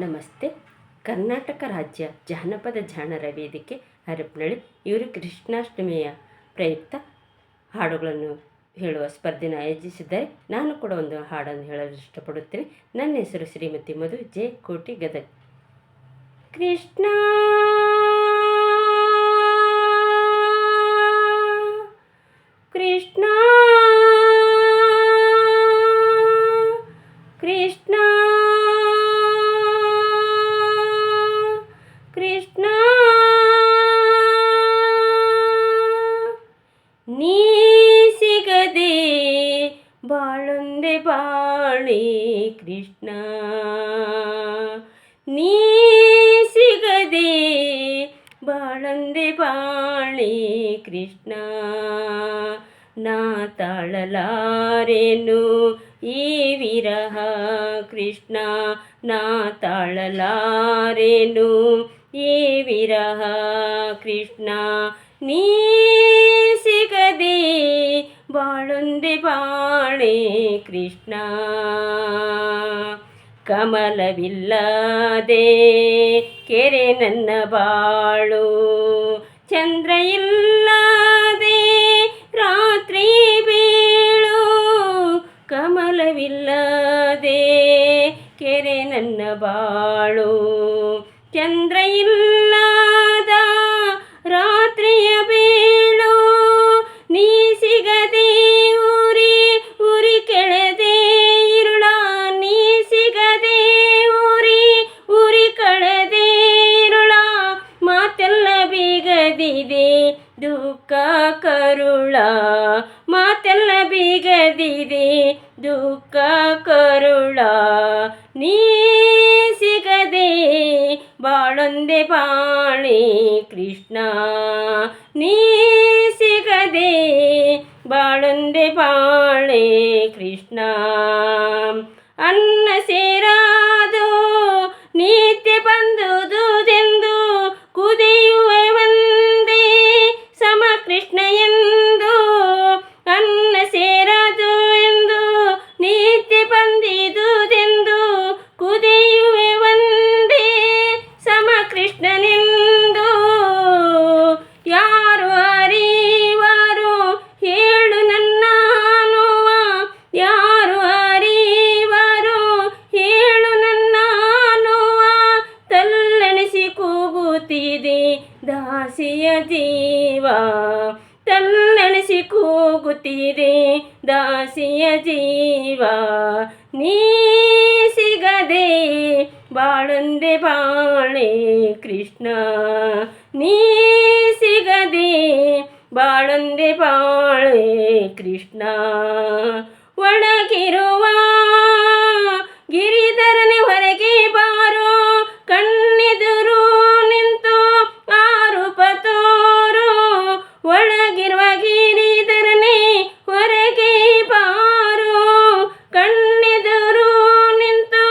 ನಮಸ್ತೆ. ಕರ್ನಾಟಕ ರಾಜ್ಯ ಜಾನಪದ ಜಾಣರ ವೇದಿಕೆ ಹರಪನಹಳ್ಳಿ ಇವರು ಕೃಷ್ಣಾಷ್ಟಮಿಯ ಪ್ರಯುಕ್ತ ಹಾಡುಗಳನ್ನು ಹೇಳುವ ಸ್ಪರ್ಧೆಯನ್ನು ಆಯೋಜಿಸಿದ್ದಾರೆ. ನಾನು ಕೂಡ ಒಂದು ಹಾಡನ್ನು ಹೇಳಲು ಇಷ್ಟಪಡುತ್ತೇನೆ. ನನ್ನ ಹೆಸರು ಶ್ರೀಮತಿ ಮಧು ಜೆ ಕೋಟಿ ಗದಗ್. ಕೃಷ್ಣ ಕೃಷ್ಣ ಕೃಷ್ಣ ಕೃಷ್ಣ ನೀ ಸಿಗದೆ ಬಾಳೊಂದೆ ಬಾಳೆ ಕೃಷ್ಣ, ನೀ ಸಿಗದೆ ಬಾಳೊಂದೆ ಬಾಳೆ ಕೃಷ್ಣ. ನಾ ತಾಳಲಾರೆನು ಈ ವಿರಹ ಕೃಷ್ಣ, ನಾ ತಾಳಲಾರೆನು ಈ ವಿರಹ ಕೃಷ್ಣ. ನೀ ಸಿಗದೆ ಬಾಳೊಂದೆ ಬಾಳೆ ಕೃಷ್ಣ. ಕಮಲವಿಲ್ಲದೆ ಕೆರೆ ನನ್ನ ಬಾಳು, ಚಂದ್ರ ಇಲ್ಲದೆ ರಾತ್ರಿ ಬೀಳು. ಕಮಲವಿಲ್ಲದೆ ಕೆರೆ ನನ್ನ ಬಾಳು, ಚಂದ್ರ ಇಲ್ಲದ ರಾತ್ರಿಯ ಬೀಳು. ನೀ ಸಿಗದೆ ಉರಿ ಉರಿ ಕೆಳೆದೆ ಇರುಳ, ನೀ ಸಿಗದೆ ಉರಿ ಉರಿ ಕಳೆದೆ ಇರುಳ. ಮಾತೆಲ್ಲ ಬೀಗದಿದೆ ದುಃಖ ಕರುಳ, ಮಾತೆಲ್ಲ ಬೀಗದಿದೆ ದುಃಖ ಕರುಳ. ನೀ ಸಿಗದೆ ಬಾಳೊಂದೆ ಬಾಳೆ ಕೃಷ್ಣ, ನೀ ಸಿಗದೆ ಬಾಳೊಂದೆ ಬಾಳೆ ಕೃಷ್ಣ. ಅನ್ನ ಸೇರಾದು ನಿತ್ಯ ಬಂದುದೆಂದು ಕುದಿಯುವೆ ಒಂದೇ ಸಮ ಕೃಷ್ಣ ಎಂದು. ಅನ್ನ ಸೇರದು ಎಂದು ನಿತ್ಯ ಬಂದಿದುದೆಂದು ಕುದಿಯುವೆ ಒಂದೇ ಸಮ ಕೃಷ್ಣನೆಂದು. ಯಾರು ಅರಿವಾರು ಹೇಳು ನನ್ನ ನೋವ, ಯಾರು ಅರಿವಾರು ಹೇಳು ನನ್ನ ನೋವ. ತಲ್ಲಣಿಸಿ ಕೂಗುತ್ತಿದೆ ದಾಸಿಯ ಜೀವ, ತಲ್ಲಣಿಸಿ ಕೂಗುತ್ತಿದೆ ದಾಸಿಯ ಜೀವ. ನೀ ಸಿಗದೆ ಬಾಳೊಂದೆ ಬಾಳೆ ಕೃಷ್ಣ, ನೀ ಸಿಗದೆ ಬಾಳೊಂದೆ ಬಾಳೆ ಕೃಷ್ಣ. ಒಳಗಿರುವ ಗಿರಿಧರನೆ ಹೊರಗೆ ಬಾರೋ, ಕಣ್ಣೆದುರು ನಿಂತು ಆರೂಪ ತೋರೋ. ಒಳಗಿರುವ ಗಿರಿಧರನೆ ಹೊರಗೆ ಬಾರೋ, ಕಣ್ಣೆದುರು ನಿಂತು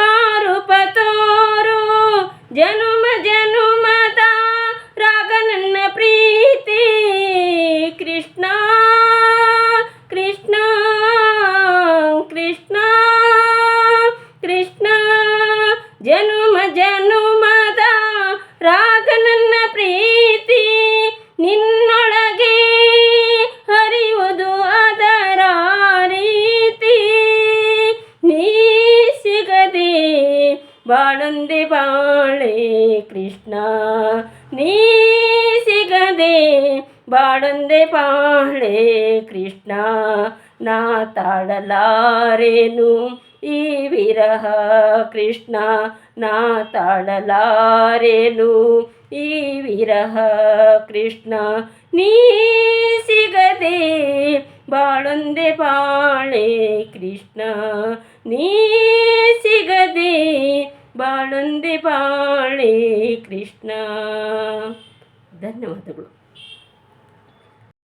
ಆರೂಪ ತೋರೋ. ಜನುಮ ಜನುಮದ ರಾಗ ನನ್ನ ಪ್ರೀತಿ ಕೃಷ್ಣ ಕೃಷ್ಣ ಕೃಷ್ಣ ಕೃಷ್ಣ. ಜನುಮ ಜನುಮದ ರಾಗ ನನ್ನ ಪ್ರೀತಿ, ನಿನ್ನೊಳಗೆ ಹರಿಯುವುದು ಅದರ ರೀತಿ. ನೀ ಸಿಗದೆ ಬಾಳೊಂದೆ ಬಾಳೆ ಕೃಷ್ಣ, ನೀ ಸಿಗದೆ ಬಾಳೊಂದೆ ಬಾಳೆ ಕೃಷ್ಣ. ನಾ ತಾಳಲಾರೆನು ಈ ವಿರಹ ಕೃಷ್ಣ, ನಾ ತಾಳಲಾರೆನು ಈ ವಿರಹ ಕೃಷ್ಣ. ನೀ ಸಿಗದೆ ಬಾಳೊಂದೆ ಬಾಳೆ ಕೃಷ್ಣ, ನೀ ಸಿಗದೆ ಬಾಳೊಂದೆ ಬಾಳೆ ಕೃಷ್ಣ. ಧನ್ಯವಾದಗಳು.